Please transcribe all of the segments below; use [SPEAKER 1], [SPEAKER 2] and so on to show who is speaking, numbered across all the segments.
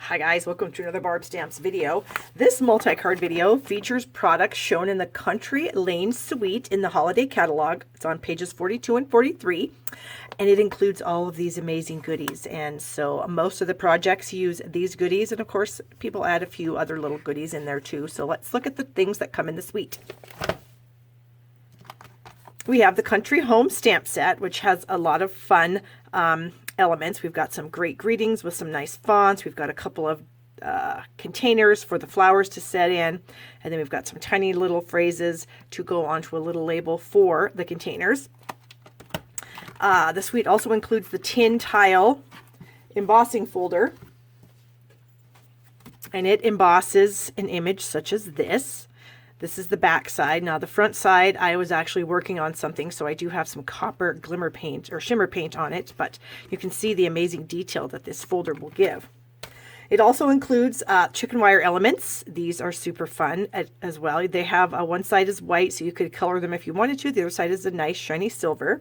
[SPEAKER 1] Hi guys, welcome to another Barb Stamps video. This multi-card video features products shown in the Country Lane Suite in the holiday catalog. It's on pages 42 and 43, and it includes all of these amazing goodies. And so most of the projects use these goodies, and of course people add a few other little goodies in there too. So let's look at the things that come in the suite. We have the Country Home Stamp Set, which has a lot of fun elements. We've got some great greetings with some nice fonts. We've got a couple of containers for the flowers to set in. And then we've got some tiny little phrases to go onto a little label for the containers. The suite also includes the tin tile embossing folder. And it embosses an image such as this. This is the back side. Now the front side, I was actually working on something, so I do have some copper glimmer paint or shimmer paint on it, but you can see the amazing detail that this folder will give. It also includes chicken wire elements. These are super fun as well. They have one side is white, so you could color them if you wanted to. The other side is a nice shiny silver.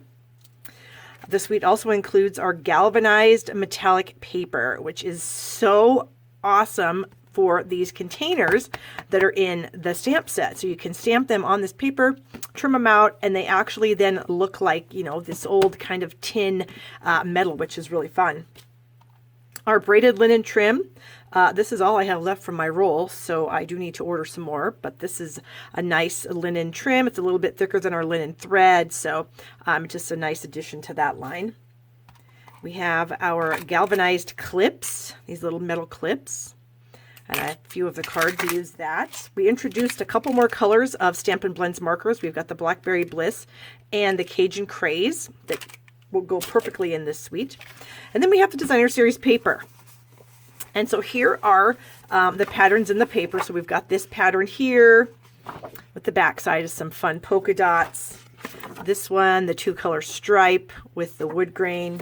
[SPEAKER 1] The suite also includes our galvanized metallic paper, which is so awesome for these containers that are in the stamp set. So you can stamp them on this paper, trim them out, and they actually then look like, you know, this old kind of tin metal, which is really fun. Our braided linen trim. This is all I have left from my roll, so I do need to order some more, but this is a nice linen trim. It's a little bit thicker than our linen thread, so just a nice addition to that line. We have our galvanized clips, these little metal clips. And a few of the cards use that. We introduced a couple more colors of Stampin' Blends markers. We've got the Blackberry Bliss and the Cajun Craze that will go perfectly in this suite. And then we have the Designer Series paper. And so here are the patterns in the paper. So we've got this pattern here with the back side is some fun polka dots. This one, the two-color stripe with the wood grain.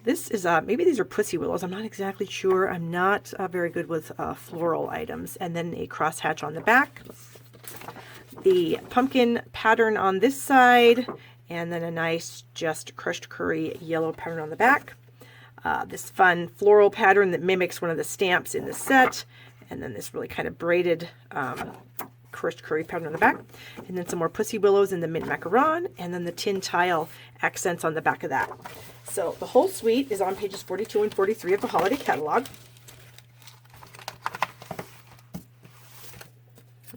[SPEAKER 1] This is, maybe these are pussy willows. I'm not exactly sure. I'm not very good with floral items. And then a crosshatch on the back. The pumpkin pattern on this side. And then a nice just crushed curry yellow pattern on the back. This fun floral pattern that mimics one of the stamps in the set. And then this really kind of braided crushed curry pattern on the back. And then some more pussy willows in the mint macaron. And then the tin tile accents on the back of that. So the whole suite is on pages 42 and 43 of the holiday catalog.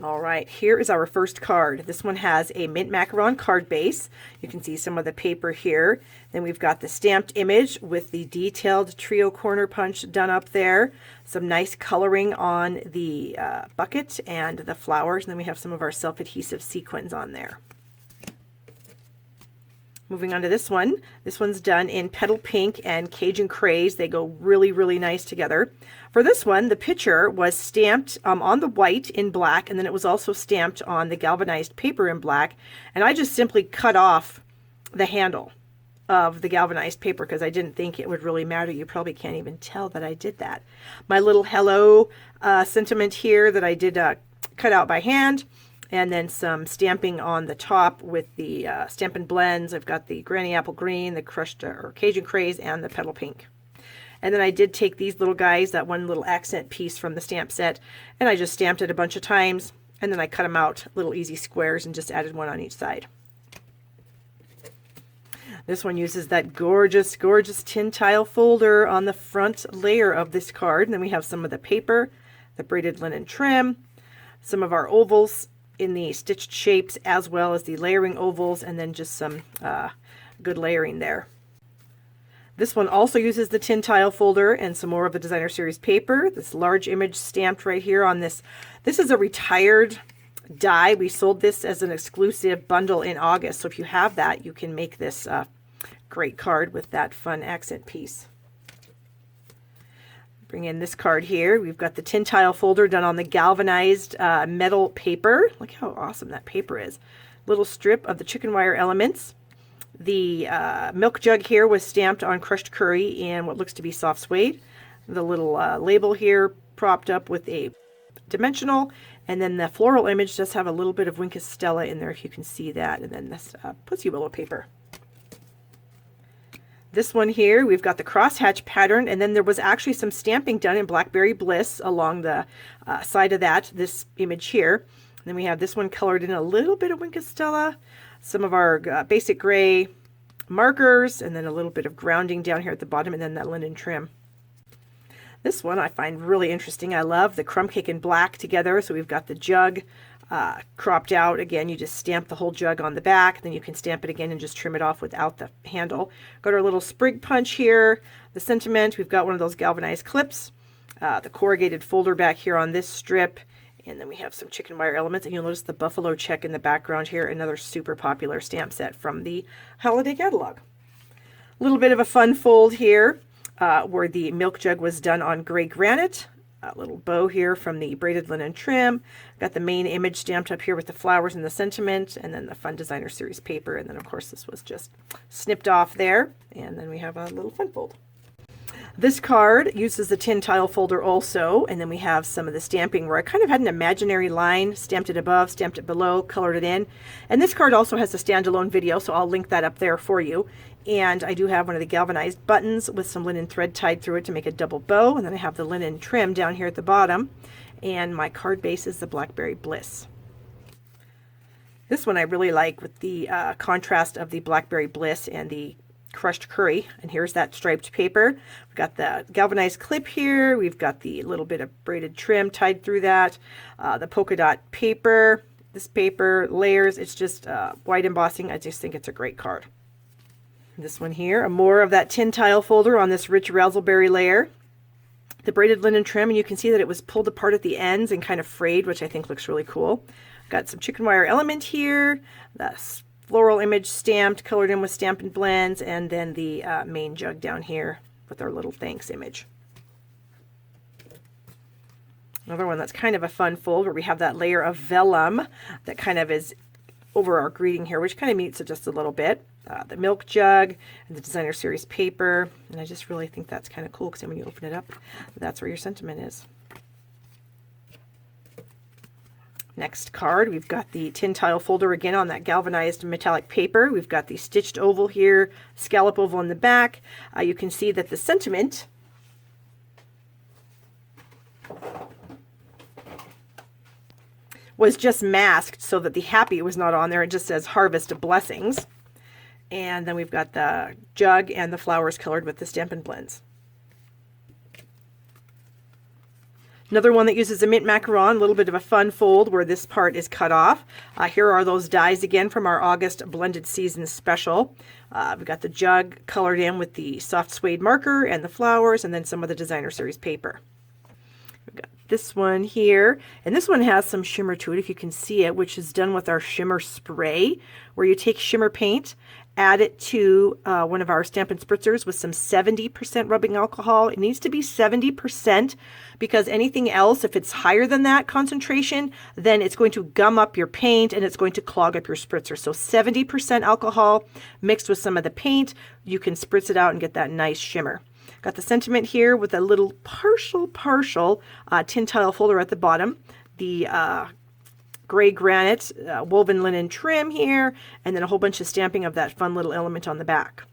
[SPEAKER 1] All right, here is our first card. This one has a mint macaron card base. You can see some of the paper here. Then we've got the stamped image with the detailed trio corner punch done up there. Some nice coloring on the bucket and the flowers. And then we have some of our self-adhesive sequins on there. Moving on to this one. This one's done in Petal Pink and Cajun Craze. They go really, really nice together. For this one, the picture was stamped on the white in black, and then it was also stamped on the galvanized paper in black. And I just simply cut off the handle of the galvanized paper because I didn't think it would really matter. You probably can't even tell that I did that. My little hello sentiment here that I did cut out by hand. And then some stamping on the top with the Stampin' Blends. I've got the Granny Apple Green, the crushed or Cajun Craze, and the Petal Pink. And then I did take these little guys, that one little accent piece from the stamp set, and I just stamped it a bunch of times. And then I cut them out little easy squares and just added one on each side. This one uses that gorgeous, gorgeous tin tile folder on the front layer of this card. And then we have some of the paper, the braided linen trim, some of our ovals in the stitched shapes, as well as the layering ovals, and then just some good layering there. This one also uses the tin tile folder and some more of the Designer Series paper. This large image stamped right here on this. This is a retired die. We sold this as an exclusive bundle in August, so if you have that, you can make this great card with that fun accent piece. Bring in this card here. We've got the tin tile folder done on the galvanized metal paper. Look how awesome that paper is. Little strip of the chicken wire elements. The milk jug here was stamped on crushed curry in what looks to be soft suede. The little label here propped up with a dimensional. And then the floral image does have a little bit of Wink Stella in there if you can see that. And then this pussy willow paper. This one here, we've got the crosshatch pattern, and then there was actually some stamping done in Blackberry Bliss along the side of this image here. And then we have this one colored in a little bit of Winkostella, some of our basic gray markers, and then a little bit of grounding down here at the bottom, and then that linen trim. This one I find really interesting. I love the crumb cake and black together. So we've got the jug cropped out. Again, you just stamp the whole jug on the back, then you can stamp it again and just trim it off without the handle. Got our little sprig punch here, the sentiment. We've got one of those galvanized clips, the corrugated folder back here on this strip, and then we have some chicken wire elements, and you'll notice the buffalo check in the background here, another super popular stamp set from the holiday catalog. A little bit of a fun fold here where the milk jug was done on gray granite. A little bow here from the braided linen trim. Got the main image stamped up here with the flowers and the sentiment, and then the Fun Designer Series paper, and then of course this was just snipped off there, and then we have a little fun fold. This card uses the tin tile folder also, and then we have some of the stamping where I kind of had an imaginary line, stamped it above, stamped it below, colored it in. And this card also has a standalone video, so I'll link that up there for you. And I do have one of the galvanized buttons with some linen thread tied through it to make a double bow, and then I have the linen trim down here at the bottom. And my card base is the Blackberry Bliss. This one I really like with the contrast of the Blackberry Bliss and the crushed curry, and here's that striped paper. We've got the galvanized clip here, we've got the little bit of braided trim tied through that, the polka dot paper, this paper, layers. It's just white embossing. I just think it's a great card. This one here, more of that tin tile folder on this rich razzleberry layer. The braided linen trim, and you can see that it was pulled apart at the ends and kind of frayed, which I think looks really cool. Got some chicken wire element here, the floral image stamped, colored in with Stampin' blends, and then the main jug down here with our little thanks image. Another one that's kind of a fun fold where we have that layer of vellum that kind of is over our greeting here, which kind of meets it just a little bit. The milk jug and the Designer Series paper, and I just really think that's kind of cool because when you open it up, that's where your sentiment is. Next card, we've got the tin tile folder again on that galvanized metallic paper. We've got the stitched oval here, scallop oval in the back. You can see that the sentiment was just masked so that the happy was not on there. It just says Harvest Blessings. And then we've got the jug and the flowers colored with the Stampin' blends. Another one that uses a mint macaron, a little bit of a fun fold where this part is cut off. Here are those dies again from our August Blended Season special. We've got the jug colored in with the soft suede marker and the flowers, and then some of the Designer Series paper. We've got this one here, and this one has some shimmer to it if you can see it, which is done with our shimmer spray, where you take shimmer paint, add it to one of our Stampin' spritzers with some 70% rubbing alcohol. It needs to be 70% because anything else, if it's higher than that concentration, then it's going to gum up your paint and it's going to clog up your spritzer. So 70% alcohol mixed with some of the paint, you can spritz it out and get that nice shimmer. Got the sentiment here with a little partial tin tile folder at the bottom. The gray granite woven linen trim here, and then a whole bunch of stamping of that fun little element on the back.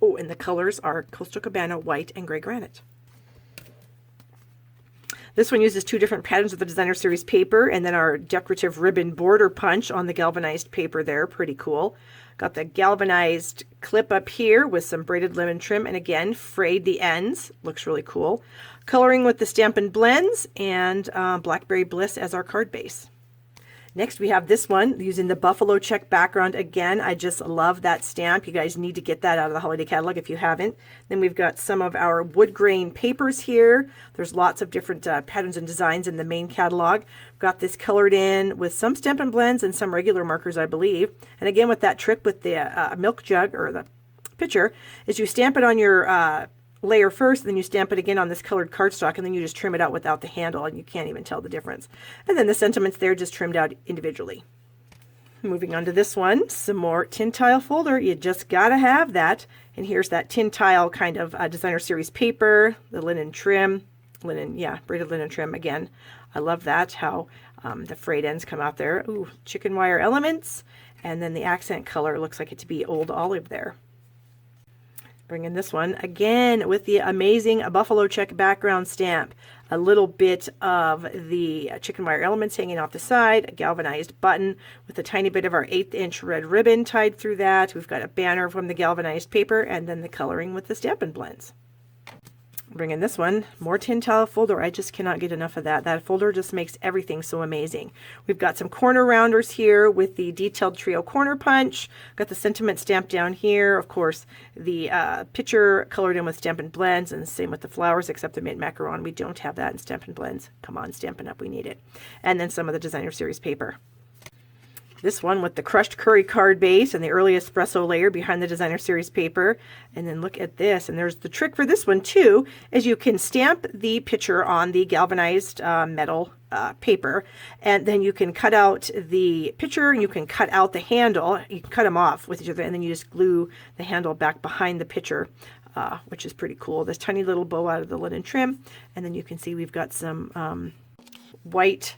[SPEAKER 1] Oh, and the colors are Coastal Cabana white and gray granite. This one uses two different patterns of the Designer Series paper, and then our decorative ribbon border punch on the galvanized paper there. Pretty cool. Got the galvanized clip up here with some braided linen trim, and again, frayed the ends. Looks really cool. Coloring with the Stampin' blends, and Blackberry Bliss as our card base. Next, we have this one using the buffalo check background. Again, I just love that stamp. You guys need to get that out of the holiday catalog if you haven't. Then we've got some of our wood grain papers here. There's lots of different patterns and designs in the main catalog. We've got this colored in with some Stampin' blends and some regular markers, I believe. And again, with that trick with the milk jug or the pitcher, is you stamp it on your layer first, then you stamp it again on this colored cardstock, and then you just trim it out without the handle, and you can't even tell the difference. And then the sentiments there just trimmed out individually. Moving on to this one, some more tin tile folder. You just gotta have that. And here's that tin tile kind of Designer Series paper, the linen trim, braided linen trim again. I love that, how the frayed ends come out there. Ooh, chicken wire elements, and then the accent color looks like it to be old olive there. Bringing this one again with the amazing buffalo check background stamp. A little bit of the chicken wire elements hanging off the side, a galvanized button with a tiny bit of our 1/8 inch red ribbon tied through that. We've got a banner from the galvanized paper, and then the coloring with the Stampin' blends. Bringing this one, more tin tile folder. I just cannot get enough of that. That folder just makes everything so amazing. We've got some corner rounders here with the detailed trio corner punch. Got the sentiment stamp down here. Of course, the picture colored in with Stampin' blends, and the same with the flowers, except the mint macaron. We don't have that in Stampin' blends. Come on, Stampin' Up, we need it. And then some of the designer series paper. This one with the crushed curry card base and the early espresso layer behind the designer series paper. And then look at this. And there's the trick for this one too, is you can stamp the picture on the galvanized metal paper, and then you can cut out the picture and you can cut out the handle. You can cut them off with each other, and then you just glue the handle back behind the picture, which is pretty cool. This tiny little bow out of the linen trim. And then you can see we've got some white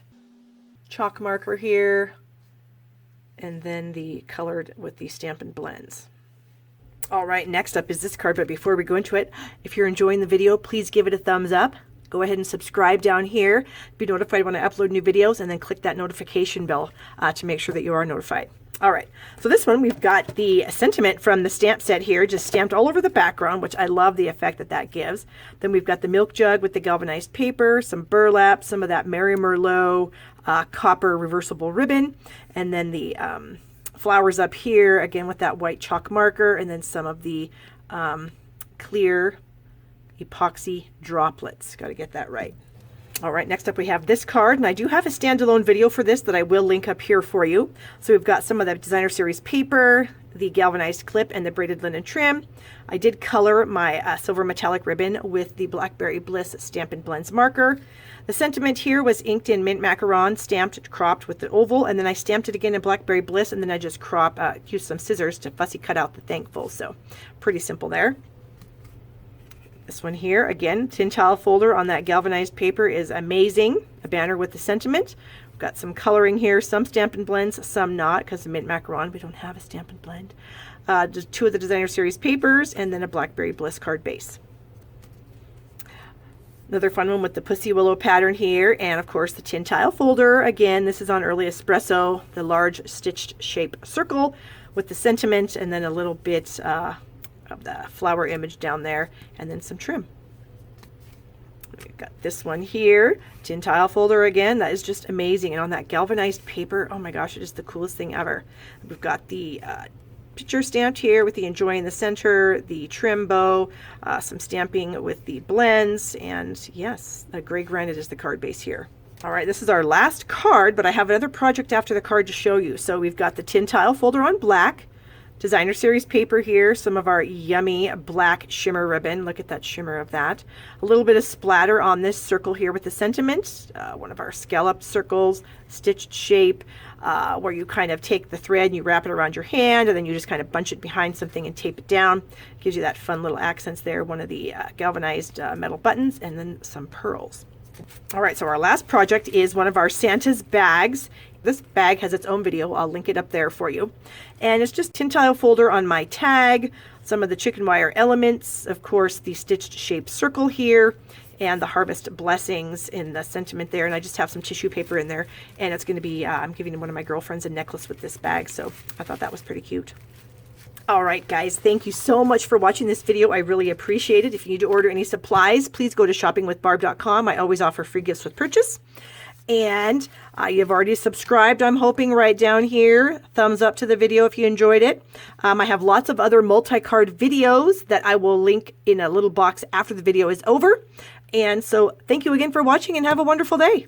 [SPEAKER 1] chalk marker here, and then the colored with the Stampin' blends. All right, next up is this card, but before we go into it, if you're enjoying the video, please give it a thumbs up. Go ahead and subscribe down here, be notified when I upload new videos, and then click that notification bell to make sure that you are notified. All right, so this one, we've got the sentiment from the stamp set here, just stamped all over the background, which I love the effect that that gives. Then we've got the milk jug with the galvanized paper, some burlap, some of that Mary Merlot copper reversible ribbon, and then the flowers up here, again with that white chalk marker, and then some of the clear epoxy droplets. Got to get that right. All right, next up we have this card, and I do have a standalone video for this that I will link up here for you. So we've got some of the designer series paper, the galvanized clip, and the braided linen trim. I did color my silver metallic ribbon with the Blackberry Bliss Stampin' Blends marker. The sentiment here was inked in mint macaron, stamped, cropped with the oval, and then I stamped it again in Blackberry Bliss, and then I just used some scissors to fussy cut out the thankful. So pretty simple there. This one here, again, tin tile folder on that galvanized paper is amazing. A banner with the sentiment. We've got some coloring here, some Stampin' blends, some not, because the mint macaron, we don't have a Stampin' blend. Just 2 of the designer series papers, and then a Blackberry Bliss card base. Another fun one with the Pussy Willow pattern here, and of course the tin tile folder. Again, this is on Early Espresso, the large stitched shape circle with the sentiment, and then a little bit of the flower image down there, and then some trim. We've got this one here, tin tile folder again. That is just amazing, and on that galvanized paper, oh my gosh, it is the coolest thing ever. We've got the picture stamped here with the enjoy in the center, the trim bow, some stamping with the blends, and yes, the gray granite is the card base here. All right, this is our last card, but I have another project after the card to show you. So we've got the tin tile folder on black, designer series paper here, some of our yummy black shimmer ribbon. Look at that shimmer of that. A little bit of splatter on this circle here with the sentiment, one of our scalloped circles, stitched shape, where you kind of take the thread and you wrap it around your hand, and then you just kind of bunch it behind something and tape it down. Gives you that fun little accents there. One of the galvanized metal buttons, and then some pearls. All right, so our last project is one of our Santa's bags. This bag has its own video. I'll link it up there for you. And it's just tin tile folder on my tag, some of the chicken wire elements, of course, the stitched shaped circle here, and the harvest blessings in the sentiment there. And I just have some tissue paper in there. And it's going to be, I'm giving one of my girlfriends a necklace with this bag. So I thought that was pretty cute. All right, guys, thank you so much for watching this video. I really appreciate it. If you need to order any supplies, please go to shoppingwithbarb.com. I always offer free gifts with purchase. And you've already subscribed, I'm hoping, right down here. Thumbs up to the video if you enjoyed it. I have lots of other multi-card videos that I will link in a little box after the video is over. And so thank you again for watching, and have a wonderful day.